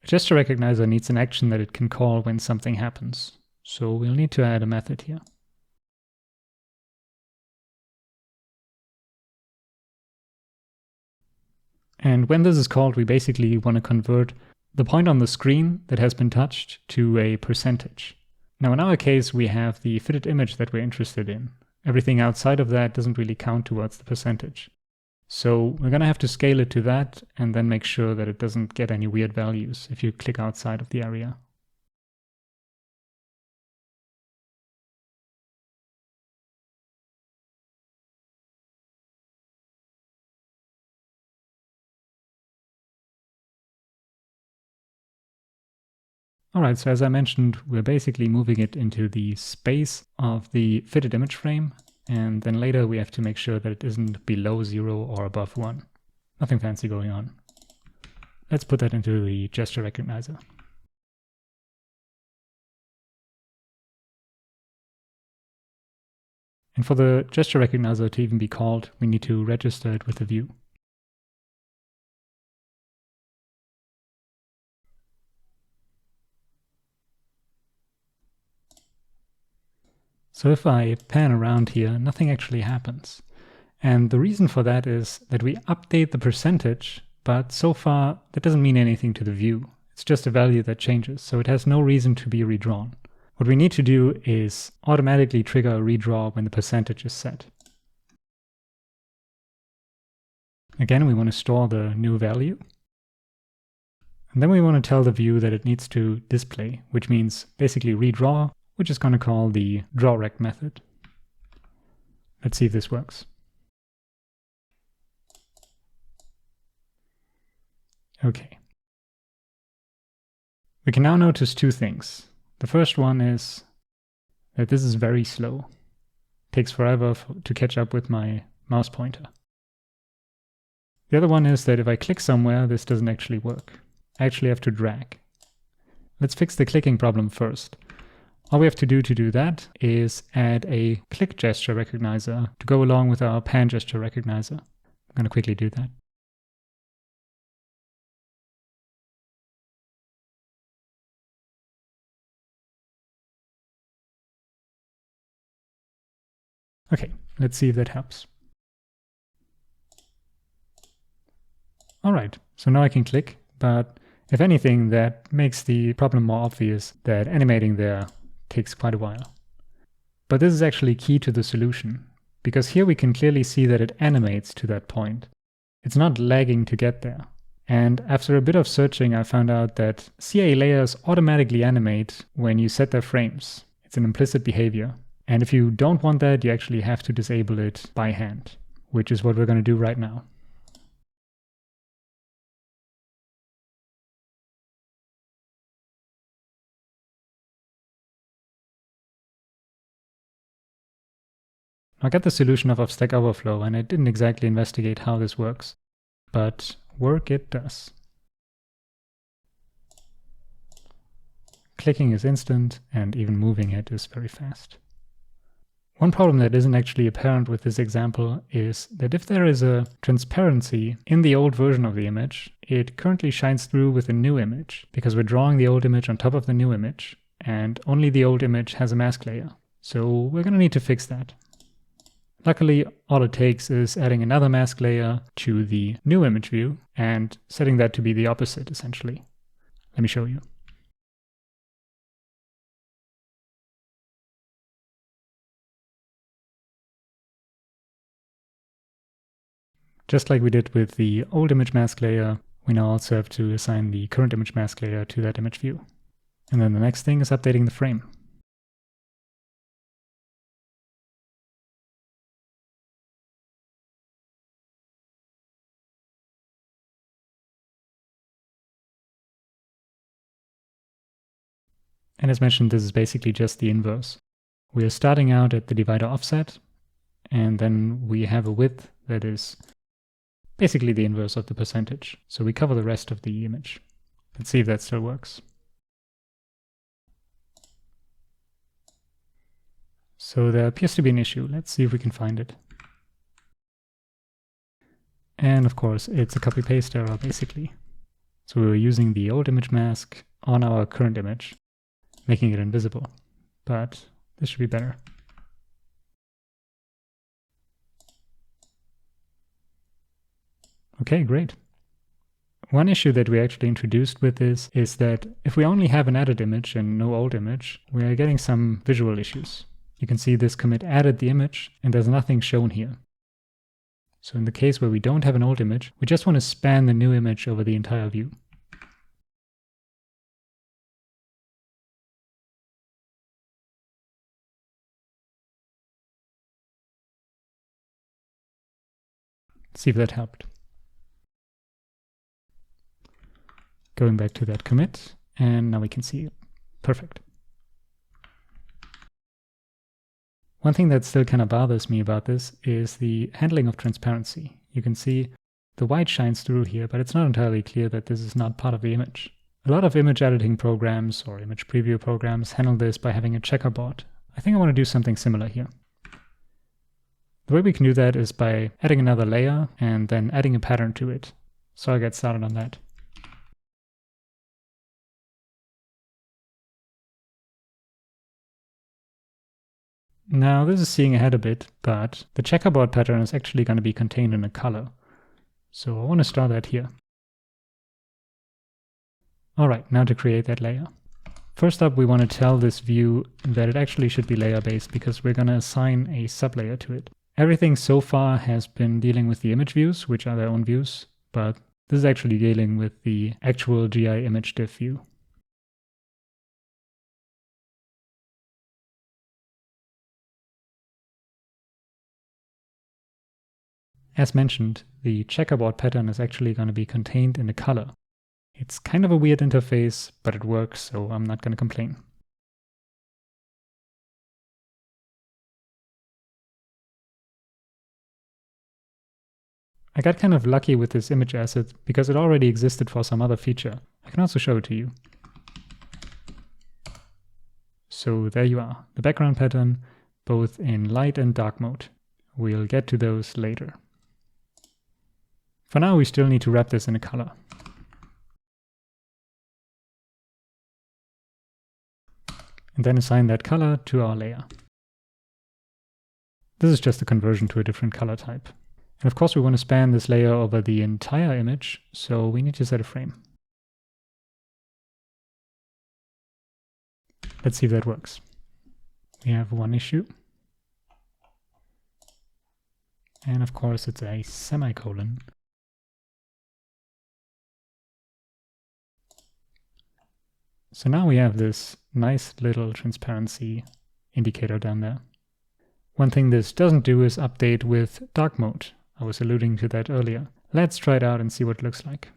A gesture recognizer needs an action that it can call when something happens. So we'll need to add a method here. And when this is called, we basically want to convert the point on the screen that has been touched to a percentage. Now in our case, we have the fitted image that we're interested in. Everything outside of that doesn't really count towards the percentage. So we're going to have to scale it to that and then make sure that it doesn't get any weird values if you click outside of the area. All right, so as I mentioned, we're basically moving it into the space of the fitted image frame, and then later we have to make sure that it isn't below 0 or above 1. Nothing fancy going on. Let's put that into the gesture recognizer. And for the gesture recognizer to even be called, we need to register it with the view. So if I pan around here, nothing actually happens. And the reason for that is that we update the percentage, but so far that doesn't mean anything to the view. It's just a value that changes, so it has no reason to be redrawn. What we need to do is automatically trigger a redraw when the percentage is set. Again, we want to store the new value. And then we want to tell the view that it needs to display, which means basically redraw, which is going to call the drawRect method. Let's see if this works. Okay. We can now notice two things. The first one is that this is very slow. It takes forever to catch up with my mouse pointer. The other one is that if I click somewhere, this doesn't actually work. I actually have to drag. Let's fix the clicking problem first. All we have to do that is add a click gesture recognizer to go along with our pan gesture recognizer. I'm going to quickly do that. Okay, let's see if that helps. All right, so now I can click, but if anything, that makes the problem more obvious that animating there takes quite a while. But this is actually key to the solution, because here we can clearly see that it animates to that point. It's not lagging to get there. And after a bit of searching, I found out that CA layers automatically animate when you set their frames. It's an implicit behavior. And if you don't want that, you actually have to disable it by hand, which is what we're going to do right now. I got the solution of Stack Overflow, and I didn't exactly investigate how this works, but work it does. Clicking is instant, and even moving it is very fast. One problem that isn't actually apparent with this example is that if there is a transparency in the old version of the image, it currently shines through with the new image, because we're drawing the old image on top of the new image, and only the old image has a mask layer. So we're going to need to fix that. Luckily, all it takes is adding another mask layer to the new image view and setting that to be the opposite, essentially. Let me show you. Just like we did with the old image mask layer, we now also have to assign the current image mask layer to that image view. And then the next thing is updating the frame. And as mentioned, this is basically just the inverse. We are starting out at the divider offset, and then we have a width that is basically the inverse of the percentage. So we cover the rest of the image. Let's see if that still works. So there appears to be an issue. Let's see if we can find it. And of course, it's a copy-paste error, basically. So we were using the old image mask on our current image, making it invisible. But this should be better. Okay, great. One issue that we actually introduced with this is that if we only have an added image and no old image, we are getting some visual issues. You can see this commit added the image, and there's nothing shown here. So in the case where we don't have an old image, we just want to span the new image over the entire view. Let's see if that helped. Going back to that commit and now we can see it. Perfect. One thing that still kind of bothers me about this is the handling of transparency. You can see the white shines through here, but it's not entirely clear that this is not part of the image. A lot of image editing programs or image preview programs handle this by having a checkerboard. I think I want to do something similar here. The way we can do that is by adding another layer and then adding a pattern to it. So I'll get started on that. Now this is seeing ahead a bit, but the checkerboard pattern is actually going to be contained in a color. So I want to start that here. All right, now to create that layer. First up, we want to tell this view that it actually should be layer-based because we're going to assign a sublayer to it. Everything so far has been dealing with the image views, which are their own views, but this is actually dealing with the actual GI image diff view. As mentioned, the checkerboard pattern is actually going to be contained in a color. It's kind of a weird interface, but it works, so I'm not going to complain. I got kind of lucky with this image asset because it already existed for some other feature. I can also show it to you. So there you are, the background pattern, both in light and dark mode. We'll get to those later. For now, we still need to wrap this in a color. And then assign that color to our layer. This is just a conversion to a different color type. And of course, we want to span this layer over the entire image, so we need to set a frame. Let's see if that works. We have one issue. And of course, it's a semicolon. So now we have this nice little transparency indicator down there. One thing this doesn't do is update with dark mode. I was alluding to that earlier. Let's try it out and see what it looks like.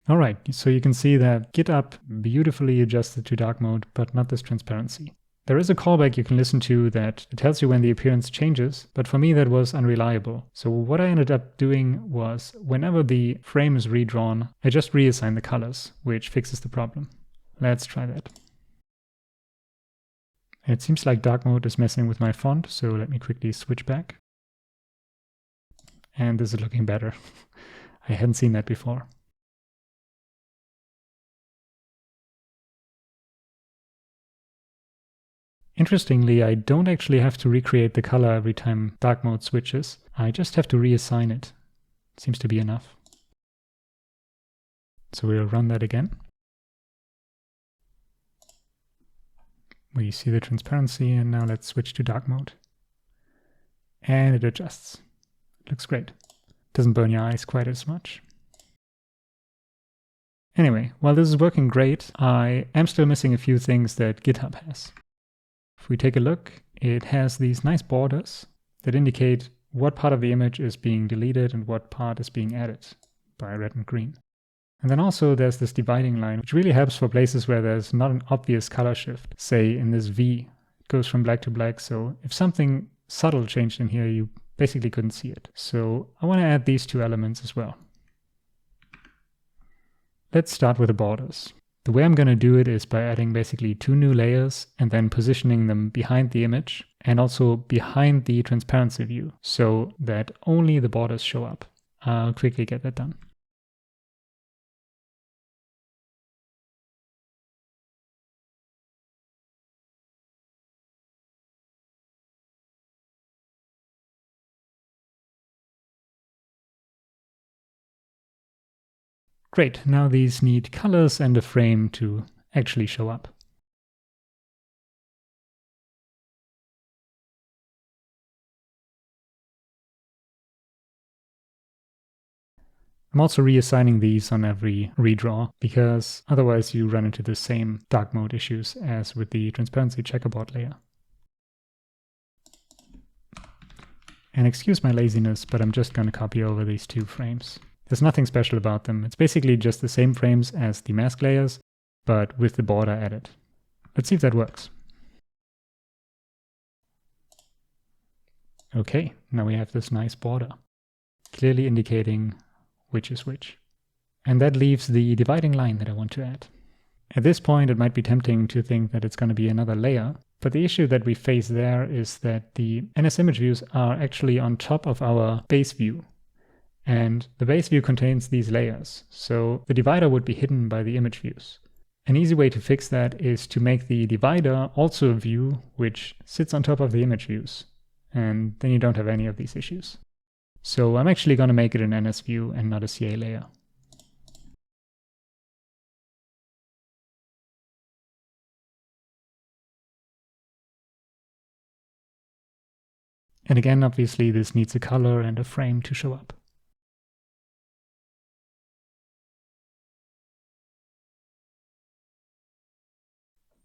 All right, so you can see that GitUp beautifully adjusted to dark mode, but not this transparency. There is a callback you can listen to that tells you when the appearance changes, but for me that was unreliable. So what I ended up doing was, whenever the frame is redrawn, I just reassign the colors, which fixes the problem. Let's try that. It seems like dark mode is messing with my font, so let me quickly switch back. And this is looking better. I hadn't seen that before. Interestingly, I don't actually have to recreate the color every time dark mode switches. I just have to reassign it. Seems to be enough. So we'll run that again. We see the transparency, and now let's switch to dark mode. And it adjusts. Looks great. Doesn't burn your eyes quite as much. Anyway, while this is working great, I am still missing a few things that GitHub has. If we take a look, it has these nice borders that indicate what part of the image is being deleted and what part is being added by red and green. And then also there's this dividing line, which really helps for places where there's not an obvious color shift. Say in this V, it goes from black to black, so if something subtle changed in here, you basically couldn't see it. So I want to add these two elements as well. Let's start with the borders. The way I'm going to do it is by adding basically two new layers and then positioning them behind the image and also behind the transparency view so that only the borders show up. I'll quickly get that done. Great, now these need colors and a frame to actually show up. I'm also reassigning these on every redraw because otherwise you run into the same dark mode issues as with the transparency checkerboard layer. And excuse my laziness, but I'm just going to copy over these two frames. There's nothing special about them. It's basically just the same frames as the mask layers, but with the border added. Let's see if that works. Okay, now we have this nice border, clearly indicating which is which. And that leaves the dividing line that I want to add. At this point, it might be tempting to think that it's going to be another layer, but the issue that we face there is that the NS image views are actually on top of our base view. And the base view contains these layers, so the divider would be hidden by the image views. An easy way to fix that is to make the divider also a view which sits on top of the image views, and then you don't have any of these issues. So I'm actually going to make it an NS view and not a CA layer. And again, obviously, this needs a color and a frame to show up.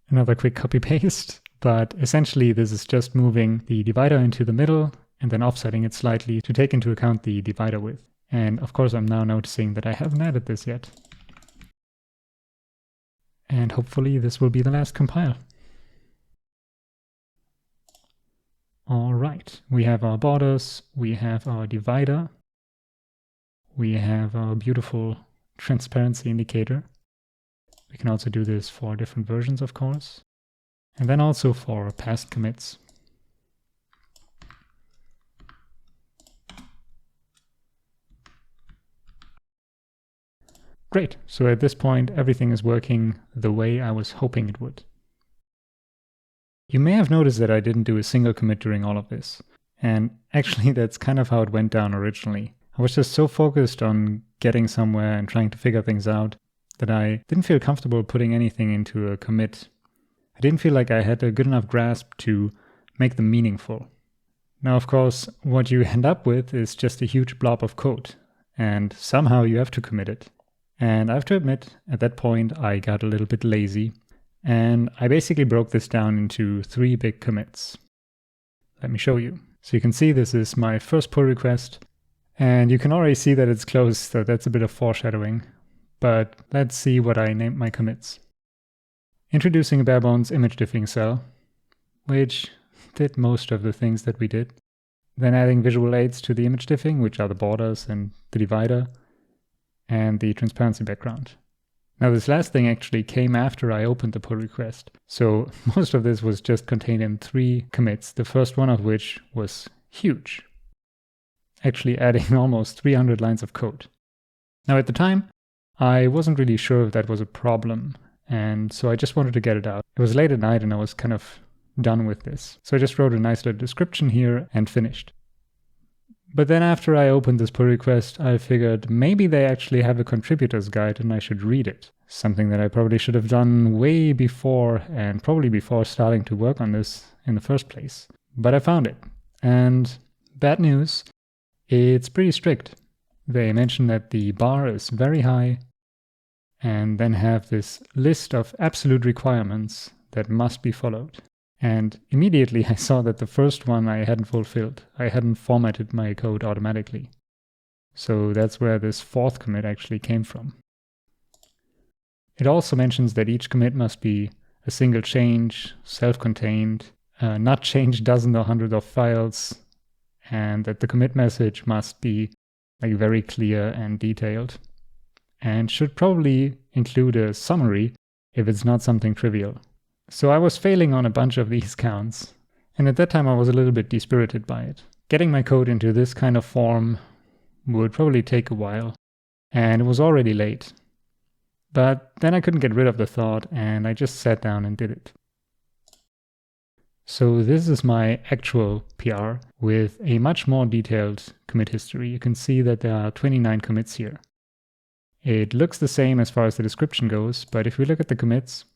Another quick copy-paste, but essentially this is just moving the divider into the middle and then offsetting it slightly to take into account the divider width. And of course, I'm now noticing that I haven't added this yet. And hopefully this will be the last compile. All right, we have our borders, we have our divider, we have our beautiful transparency indicator. We can also do this for different versions, of course, and then also for past commits. Great, so at this point, everything is working the way I was hoping it would. You may have noticed that I didn't do a single commit during all of this. And actually, that's kind of how it went down originally. I was just so focused on getting somewhere and trying to figure things out that I didn't feel comfortable putting anything into a commit. I didn't feel like I had a good enough grasp to make them meaningful. Now, of course, what you end up with is just a huge blob of code. And somehow you have to commit it. And I have to admit, at that point, I got a little bit lazy. And I basically broke this down into 3 big commits. Let me show you. So you can see this is my first pull request, and you can already see that it's closed, so that's a bit of foreshadowing. But let's see what I named my commits. Introducing a bare bones image diffing cell, which did most of the things that we did. Then adding visual aids to the image diffing, which are the borders and the divider, and the transparency background. Now this last thing actually came after I opened the pull request. So most of this was just contained in 3 commits, the first one of which was huge. Actually adding almost 300 lines of code. Now at the time, I wasn't really sure if that was a problem, and so I just wanted to get it out. It was late at night and I was kind of done with this. So I just wrote a nice little description here and finished. But then after I opened this pull request, I figured maybe they actually have a contributor's guide and I should read it. Something that I probably should have done way before, and probably before starting to work on this in the first place. But I found it. And bad news, it's pretty strict. They mention that the bar is very high and then have this list of absolute requirements that must be followed. And immediately I saw that the first one I hadn't fulfilled. I hadn't formatted my code automatically. So that's where this 4th commit actually came from. It also mentions that each commit must be a single change, self-contained, not change dozens or hundreds of files, and that the commit message must be like very clear and detailed, and should probably include a summary if it's not something trivial. So I was failing on a bunch of these counts, and at that time I was a little bit dispirited by it. Getting my code into this kind of form would probably take a while, and it was already late. But then I couldn't get rid of the thought, and I just sat down and did it. So this is my actual PR with a much more detailed commit history. You can see that there are 29 commits here. It looks the same as far as the description goes, but if we look at the commits,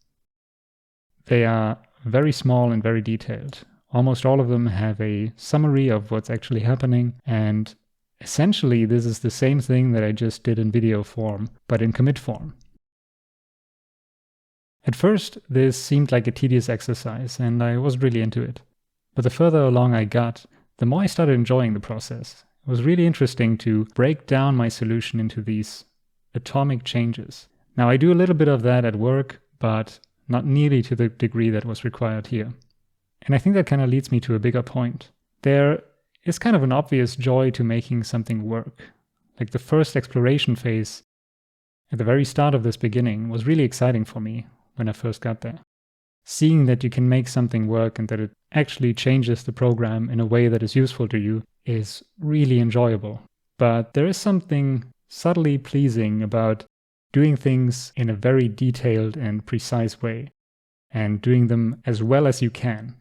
they are very small and very detailed. Almost all of them have a summary of what's actually happening, and essentially this is the same thing that I just did in video form, but in commit form. At first, this seemed like a tedious exercise, and I wasn't really into it. But the further along I got, the more I started enjoying the process. It was really interesting to break down my solution into these atomic changes. Now, I do a little bit of that at work, but not nearly to the degree that was required here. And I think that kind of leads me to a bigger point. There is kind of an obvious joy to making something work. Like the first exploration phase at the very start of this beginning was really exciting for me when I first got there. Seeing that you can make something work and that it actually changes the program in a way that is useful to you is really enjoyable. But there is something subtly pleasing about doing things in a very detailed and precise way and doing them as well as you can.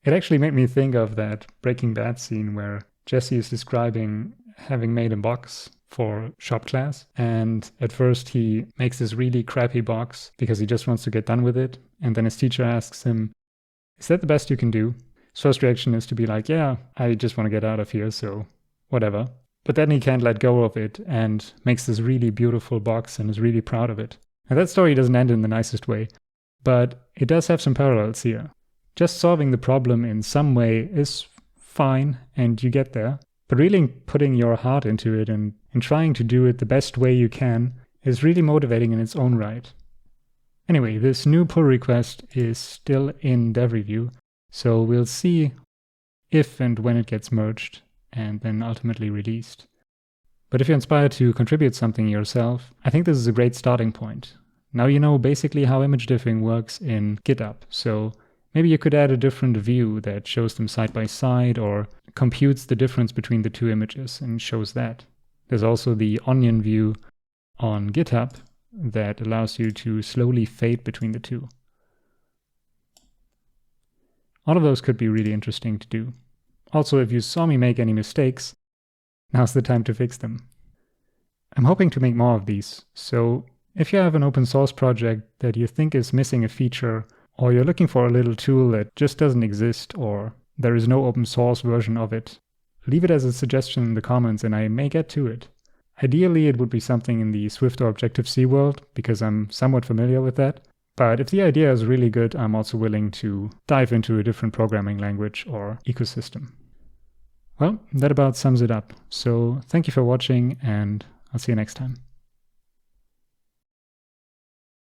It actually made me think of that Breaking Bad scene where Jesse is describing having made a box for shop class, and at first he makes this really crappy box because he just wants to get done with it, and then his teacher asks him, "Is that the best you can do?" His first reaction is to be like, "Yeah, I just want to get out of here, so whatever." But then he can't let go of it and makes this really beautiful box and is really proud of it. And that story doesn't end in the nicest way, but it does have some parallels here. Just solving the problem in some way is fine and you get there, but really putting your heart into it and trying to do it the best way you can is really motivating in its own right. Anyway, this new pull request is still in dev review, so we'll see if and when it gets merged and then ultimately released. But if you're inspired to contribute something yourself, I think this is a great starting point. Now you know basically how image diffing works in GitUp, so maybe you could add a different view that shows them side by side or computes the difference between the two images and shows that. There's also the onion view on GitHub that allows you to slowly fade between the two. All of those could be really interesting to do. Also, if you saw me make any mistakes, now's the time to fix them. I'm hoping to make more of these, so if you have an open source project that you think is missing a feature, or you're looking for a little tool that just doesn't exist, or there is no open source version of it, leave it as a suggestion in the comments and I may get to it. Ideally, it would be something in the Swift or Objective-C world, because I'm somewhat familiar with that. But if the idea is really good, I'm also willing to dive into a different programming language or ecosystem. Well, that about sums it up. So thank you for watching, and I'll see you next time.